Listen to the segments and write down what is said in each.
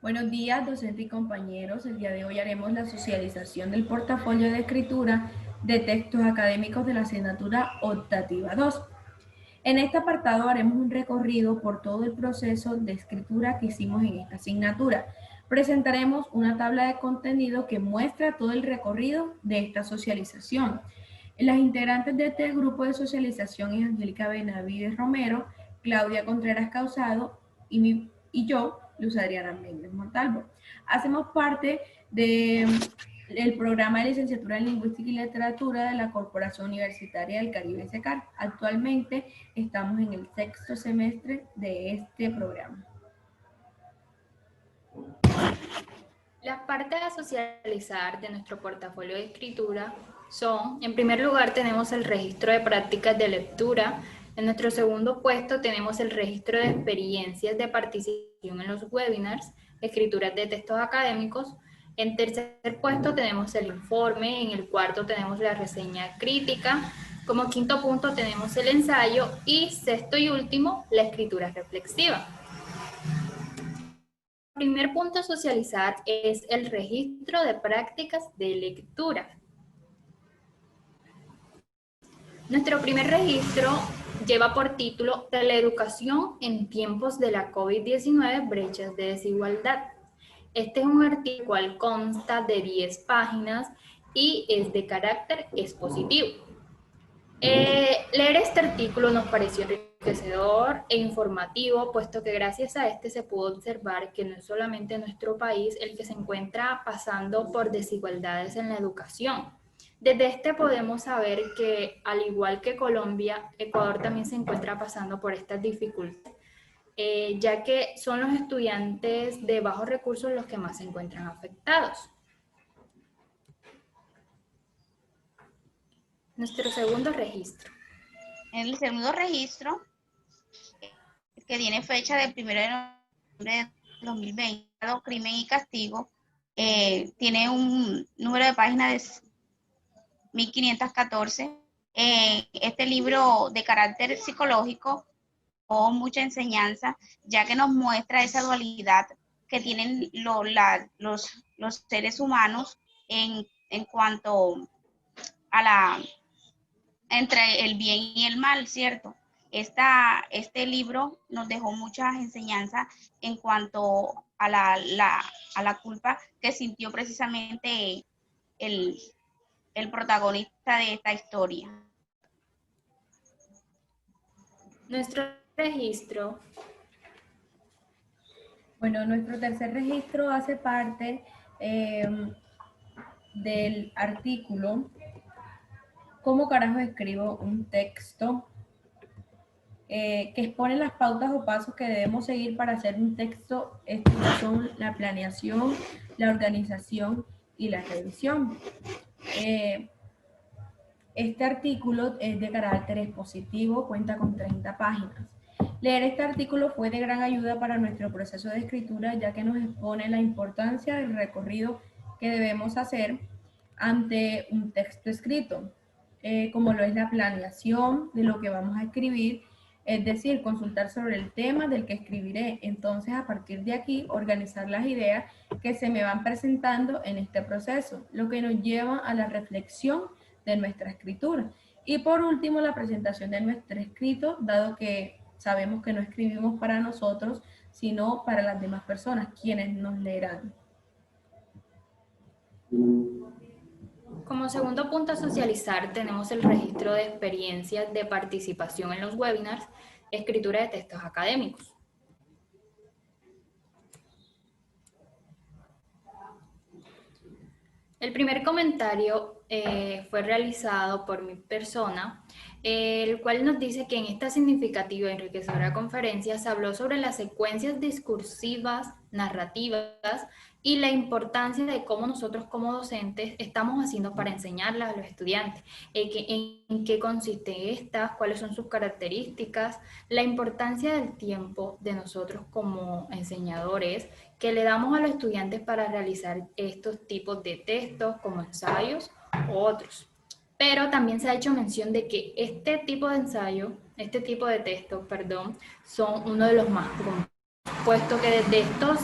Buenos días, docente y compañeros. El día de hoy haremos la socialización del portafolio de escritura de textos académicos de la asignatura optativa 2. En este apartado haremos un recorrido por todo el proceso de escritura que hicimos en esta asignatura. Presentaremos una tabla de contenido que muestra todo el recorrido de esta socialización. Las integrantes de este grupo de socialización es Angélica Benavides Romero, Claudia Contreras Causado y yo, Luz Adriana Méndez Montalvo. Hacemos parte del programa de licenciatura en Lingüística y Literatura de la Corporación Universitaria del Caribe SECAR. Actualmente estamos en el sexto semestre de este programa. Las partes a socializar de nuestro portafolio de escritura son, en primer lugar, tenemos el registro de prácticas de lectura. En nuestro segundo puesto tenemos el registro de experiencias de participación en los webinars, escrituras de textos académicos. En tercer puesto tenemos el informe. En el cuarto tenemos la reseña crítica. Como quinto punto tenemos el ensayo. Y sexto y último, la escritura reflexiva. El primer punto a socializar es el registro de prácticas de lectura. Nuestro primer registro lleva por título Teleeducación en tiempos de la COVID-19, brechas de desigualdad. Este es un artículo cual consta de 10 páginas y es de carácter expositivo. Leer este artículo nos pareció enriquecedor e informativo, puesto que gracias a este se pudo observar que no es solamente nuestro país el que se encuentra pasando por desigualdades en la educación. Desde este podemos saber que, al igual que Colombia, Ecuador también se encuentra pasando por estas dificultades, ya que son los estudiantes de bajos recursos los que más se encuentran afectados. Nuestro segundo registro. En el segundo registro, que tiene fecha del 1 de noviembre de 2020, Crimen y Castigo, tiene un número de páginas de 1514. Este libro de carácter psicológico con mucha enseñanza, ya que nos muestra esa dualidad que tienen los seres humanos en cuanto a entre el bien y el mal, ¿cierto? Este libro nos dejó muchas enseñanzas en cuanto a la culpa que sintió precisamente el protagonista de esta historia. Nuestro registro. Bueno, nuestro tercer registro hace parte del artículo ¿Cómo carajo escribo un texto? Que expone las pautas o pasos que debemos seguir para hacer un texto. Estas son la planeación, la organización y la revisión. Este artículo es de carácter expositivo, cuenta con 30 páginas. Leer este artículo fue de gran ayuda para nuestro proceso de escritura, ya que nos expone la importancia del recorrido que debemos hacer ante un texto escrito, como lo es la planeación de lo que vamos a escribir, es decir, consultar sobre el tema del que escribiré. Entonces, a partir de aquí, organizar las ideas que se me van presentando en este proceso, lo que nos lleva a la reflexión de nuestra escritura. Y por último, la presentación de nuestro escrito, dado que sabemos que no escribimos para nosotros, sino para las demás personas, quienes nos leerán. Como segundo punto a socializar, tenemos el registro de experiencias de participación en los webinars, escritura de textos académicos. El primer comentario fue realizado por mi persona, el cual nos dice que en esta significativa y enriquecedora conferencia se habló sobre las secuencias discursivas, narrativas y la importancia de cómo nosotros como docentes estamos haciendo para enseñarlas a los estudiantes, en qué consisten estas, cuáles son sus características, la importancia del tiempo de nosotros como enseñadores que le damos a los estudiantes para realizar estos tipos de textos como ensayos u otros. Pero también se ha hecho mención de que este tipo de ensayo, este tipo de textos, son uno de los más comunes. puesto que desde esto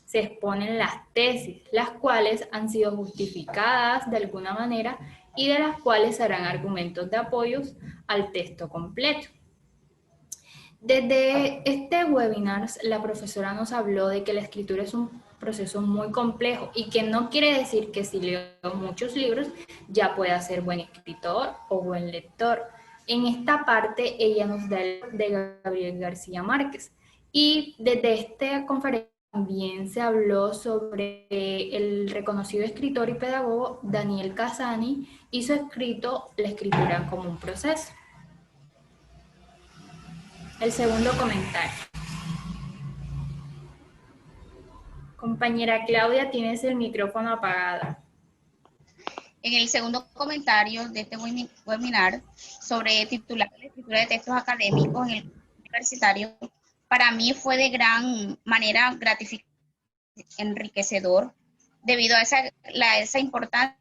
se exponen las tesis, las cuales han sido justificadas de alguna manera y de las cuales se harán argumentos de apoyo al texto completo. Desde este webinar, la profesora nos habló de que la escritura es un proceso muy complejo y que no quiere decir que si leo muchos libros ya pueda ser buen escritor o buen lector. En esta parte ella nos da el de Gabriel García Márquez, y desde esta conferencia también se habló sobre el reconocido escritor y pedagogo Daniel Cassani y su escrito La escritura como un proceso. El segundo comentario. Compañera Claudia, tienes el micrófono apagado. En el segundo comentario de este webinar sobre titular la escritura de textos académicos en el universitario, para mí fue de gran manera gratificante, enriquecedor, debido a esa importancia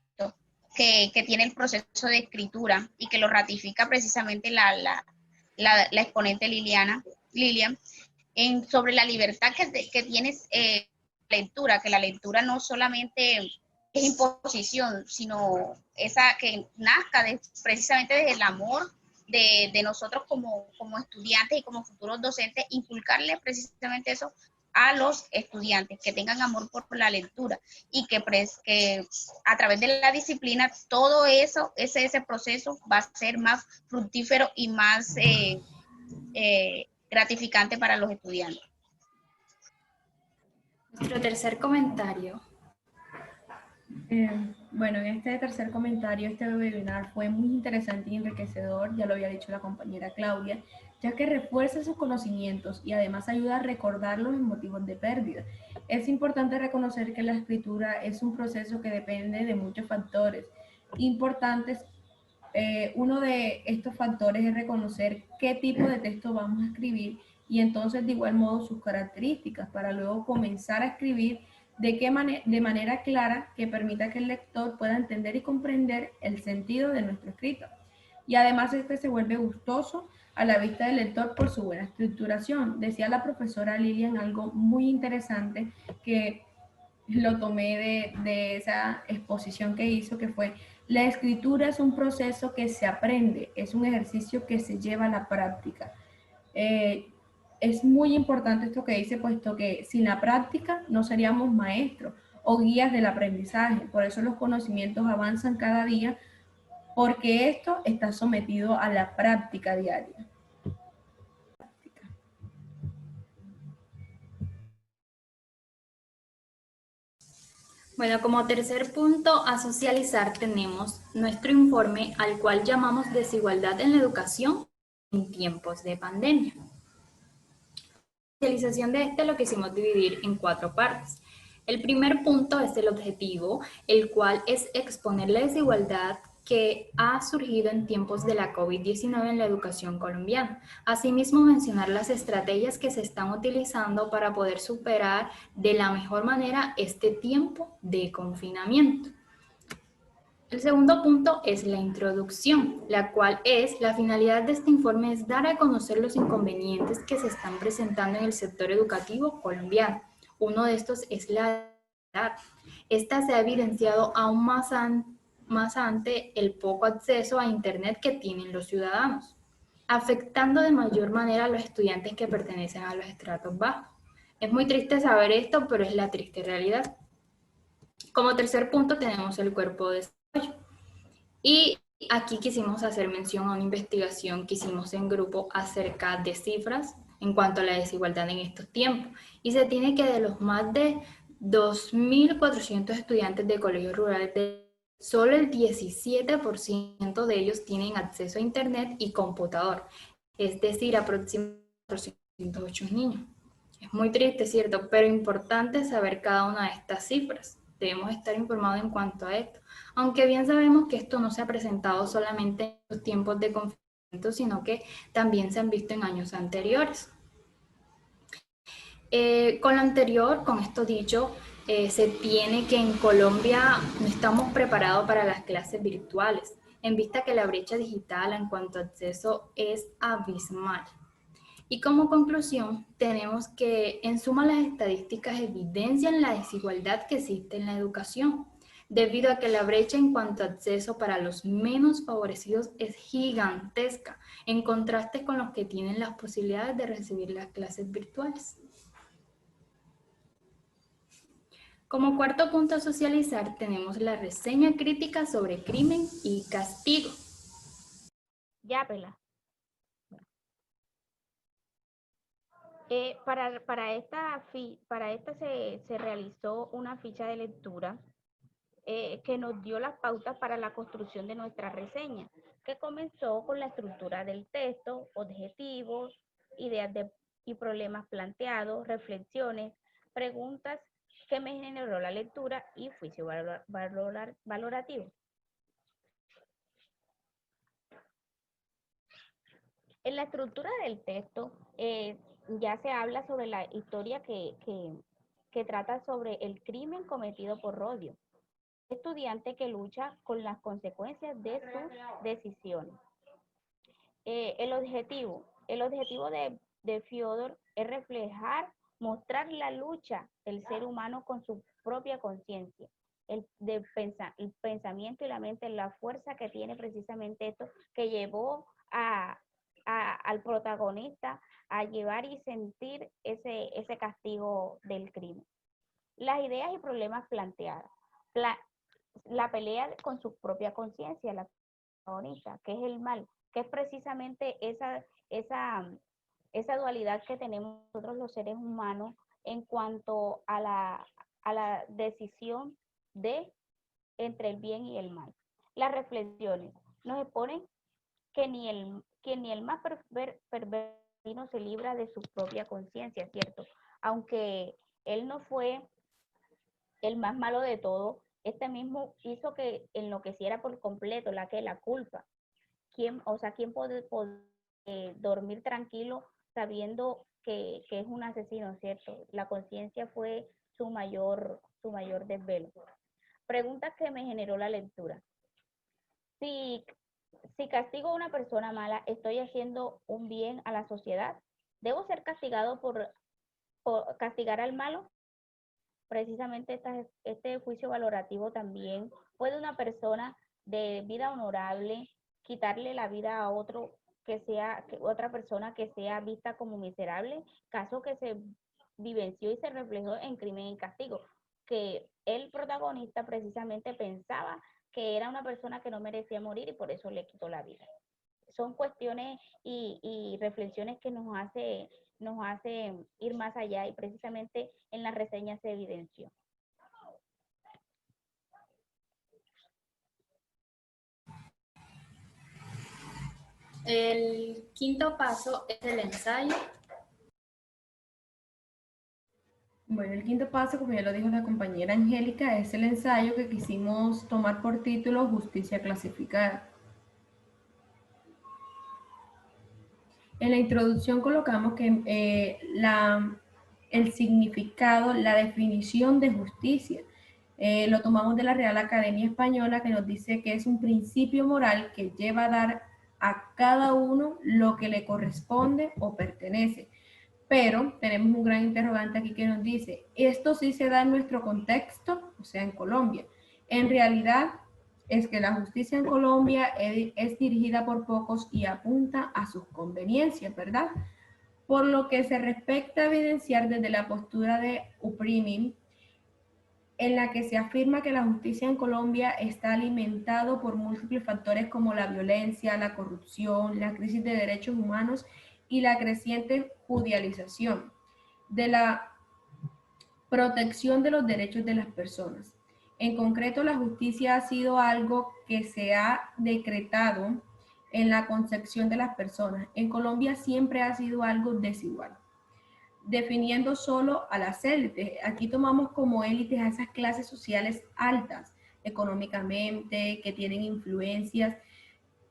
que tiene el proceso de escritura y que lo ratifica precisamente la exponente Lilian, sobre la libertad que tienes lectura, que la lectura no solamente es imposición, sino esa que nazca precisamente desde el amor de nosotros como estudiantes y como futuros docentes, inculcarle precisamente eso a los estudiantes, que tengan amor por la lectura y que a través de la disciplina todo eso, ese proceso va a ser más fructífero y más gratificante para los estudiantes. Nuestro tercer comentario. Bueno, en este tercer comentario, este webinar fue muy interesante y enriquecedor, ya lo había dicho la compañera Claudia, ya que refuerza sus conocimientos y además ayuda a recordarlos en motivos de pérdida. Es importante reconocer que la escritura es un proceso que depende de muchos factores importantes. Uno de estos factores es reconocer qué tipo de texto vamos a escribir y entonces de igual modo sus características para luego comenzar a escribir de manera clara que permita que el lector pueda entender y comprender el sentido de nuestro escrito. Y además este se vuelve gustoso a la vista del lector por su buena estructuración. Decía la profesora Lilian algo muy interesante que lo tomé de esa exposición que hizo, que fue: la escritura es un proceso que se aprende, es un ejercicio que se lleva a la práctica. Es muy importante esto que dice, puesto que sin la práctica no seríamos maestros o guías del aprendizaje. Por eso los conocimientos avanzan cada día, porque esto está sometido a la práctica diaria. Bueno, como tercer punto a socializar tenemos nuestro informe, al cual llamamos Desigualdad en la educación en tiempos de pandemia. La socialización de este lo quisimos dividir en 4 partes. El primer punto es el objetivo, el cual es exponer la desigualdad que ha surgido en tiempos de la COVID-19 en la educación colombiana. Asimismo, mencionar las estrategias que se están utilizando para poder superar de la mejor manera este tiempo de confinamiento. El segundo punto es la introducción, la cual la finalidad de este informe es dar a conocer los inconvenientes que se están presentando en el sector educativo colombiano. Uno de estos es la edad. Esta se ha evidenciado aún más ante el poco acceso a Internet que tienen los ciudadanos, afectando de mayor manera a los estudiantes que pertenecen a los estratos bajos. Es muy triste saber esto, pero es la triste realidad. Como tercer punto tenemos el cuerpo de desarrollo. Y aquí quisimos hacer mención a una investigación que hicimos en grupo acerca de cifras en cuanto a la desigualdad en estos tiempos. Y se tiene que de los más de 2.400 estudiantes de colegios rurales, solo el 17% de ellos tienen acceso a Internet y computador, es decir, aproximadamente 408 niños. Es muy triste, ¿cierto? Pero importante saber cada una de estas cifras. Debemos estar informados en cuanto a esto, aunque bien sabemos que esto no se ha presentado solamente en los tiempos de confinamiento, sino que también se han visto en años anteriores. Con lo anterior, con esto dicho, se tiene que en Colombia no estamos preparados para las clases virtuales, en vista que la brecha digital en cuanto a acceso es abismal. Y como conclusión, tenemos que, en suma, las estadísticas evidencian la desigualdad que existe en la educación, debido a que la brecha en cuanto a acceso para los menos favorecidos es gigantesca, en contraste con los que tienen las posibilidades de recibir las clases virtuales. Como cuarto punto a socializar, tenemos la reseña crítica sobre crimen y castigo. Ya, Pela. Para esta se realizó una ficha de lectura que nos dio las pautas para la construcción de nuestra reseña, que comenzó con la estructura del texto, objetivos, y problemas planteados, reflexiones, preguntas que me generó la lectura y juicio valorativo. En la estructura del texto ya se habla sobre la historia que trata sobre el crimen cometido por Rodio, estudiante que lucha con las consecuencias de sus decisiones. El objetivo de Fyodor es mostrar la lucha del ser humano con su propia conciencia, el pensamiento y la mente, la fuerza que tiene precisamente esto que llevó al protagonista a llevar y sentir ese castigo del crimen. Las ideas y problemas planteadas. La pelea con su propia conciencia, la protagonista, que es el mal, que es precisamente esa dualidad que tenemos nosotros los seres humanos en cuanto a la decisión entre el bien y el mal. Las reflexiones nos exponen que ni el más pervertido se libra de su propia conciencia, ¿cierto? Aunque él no fue el más malo de todo, este mismo hizo que enloqueciera por completo la culpa. ¿Quién puede dormir tranquilo sabiendo que es un asesino, ¿cierto? La conciencia fue su mayor desvelo. Preguntas que me generó la lectura. Si castigo a una persona mala, ¿estoy haciendo un bien a la sociedad? ¿Debo ser castigado por castigar al malo? Precisamente este juicio valorativo también. ¿Puede una persona de vida honorable quitarle la vida a otra persona que sea vista como miserable? Caso que se vivenció y se reflejó en Crimen y Castigo, que el protagonista precisamente pensaba que era una persona que no merecía morir y por eso le quitó la vida. Son cuestiones y reflexiones que nos hace ir más allá y precisamente en la reseña se evidenció. El quinto paso es el ensayo. Bueno, el quinto paso, como ya lo dijo la compañera Angélica, es el ensayo que quisimos tomar por título Justicia Clasificada. En la introducción colocamos que el significado, la definición de justicia, lo tomamos de la Real Academia Española, que nos dice que es un principio moral que lleva a dar a cada uno lo que le corresponde o pertenece. Pero tenemos un gran interrogante aquí que nos dice, ¿esto sí se da en nuestro contexto? O sea, en Colombia. En realidad es que la justicia en Colombia es dirigida por pocos y apunta a sus conveniencias, ¿verdad? Por lo que se respecta a evidenciar desde la postura de Upriming, en la que se afirma que la justicia en Colombia está alimentado por múltiples factores como la violencia, la corrupción, la crisis de derechos humanos y la creciente judicialización de la protección de los derechos de las personas. En concreto, la justicia ha sido algo que se ha decretado en la concepción de las personas. En Colombia siempre ha sido algo desigual, definiendo solo a las élites. Aquí tomamos como élites a esas clases sociales altas económicamente, que tienen influencias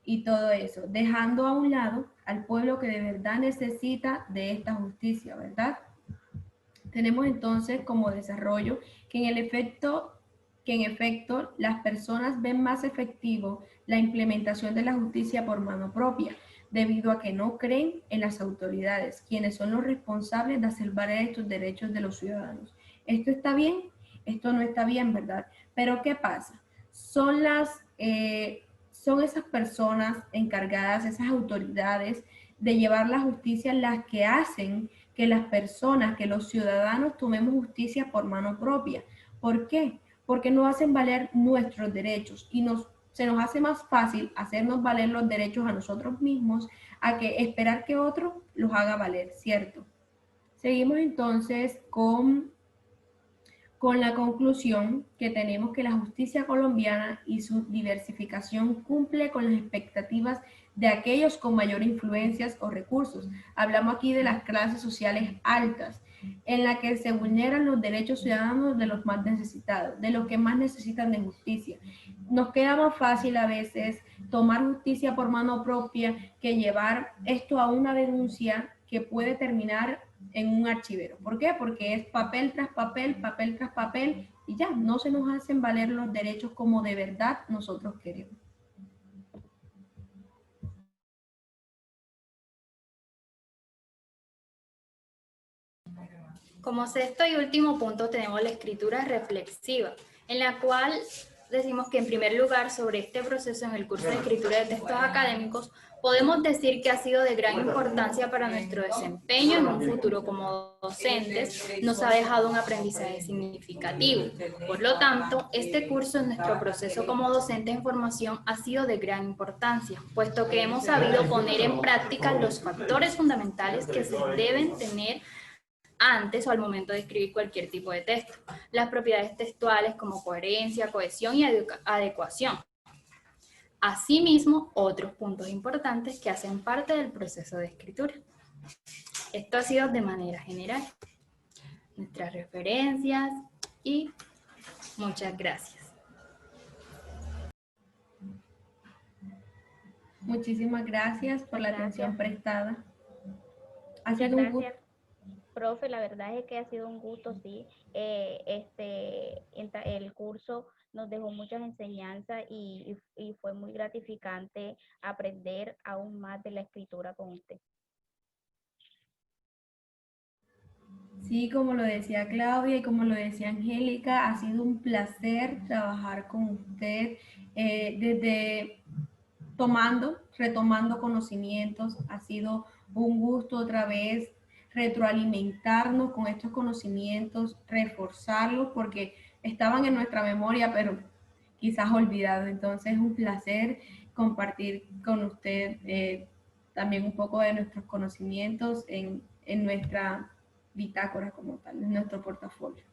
y todo eso, dejando a un lado al pueblo que de verdad necesita de esta justicia, ¿verdad? Tenemos entonces como desarrollo que en efecto las personas ven más efectivo la implementación de la justicia por mano propia, debido a que no creen en las autoridades, quienes son los responsables de hacer valer estos derechos de los ciudadanos. ¿Esto está bien? Esto no está bien, ¿verdad? Pero ¿qué pasa? Son esas personas encargadas, esas autoridades de llevar la justicia, las que hacen que las personas, que los ciudadanos tomemos justicia por mano propia. ¿Por qué? Porque no hacen valer nuestros derechos y se nos hace más fácil hacernos valer los derechos a nosotros mismos a que esperar que otro los haga valer, ¿cierto? Seguimos entonces con la conclusión que tenemos que la justicia colombiana y su diversificación cumple con las expectativas de aquellos con mayor influencias o recursos. Hablamos aquí de las clases sociales altas, en la que se vulneran los derechos ciudadanos de los más necesitados, de los que más necesitan de justicia. Nos queda más fácil a veces tomar justicia por mano propia que llevar esto a una denuncia que puede terminar en un archivero. ¿Por qué? Porque es papel tras papel, papel tras papel, y ya, no se nos hacen valer los derechos como de verdad nosotros queremos. Como sexto y último punto tenemos la escritura reflexiva, en la cual decimos que en primer lugar sobre este proceso en el curso de escritura de textos académicos podemos decir que ha sido de gran importancia para nuestro desempeño en un futuro como docentes, nos ha dejado un aprendizaje significativo. Por lo tanto, este curso en nuestro proceso como docentes en formación ha sido de gran importancia, puesto que hemos sabido poner en práctica los factores fundamentales que se deben tener antes o al momento de escribir cualquier tipo de texto. Las propiedades textuales como coherencia, cohesión y adecuación. Asimismo, otros puntos importantes que hacen parte del proceso de escritura. Esto ha sido de manera general. Nuestras referencias y muchas gracias. Muchísimas gracias por la atención prestada. Ha sido un gusto. Profe, la verdad es que ha sido un gusto, sí. El curso nos dejó muchas enseñanzas y fue muy gratificante aprender aún más de la escritura con usted. Sí, como lo decía Claudia y como lo decía Angélica, ha sido un placer trabajar con usted desde retomando conocimientos. Ha sido un gusto otra vez retroalimentarnos con estos conocimientos, reforzarlos porque estaban en nuestra memoria, pero quizás olvidados. Entonces es un placer compartir con usted también un poco de nuestros conocimientos en nuestra bitácora como tal, en nuestro portafolio.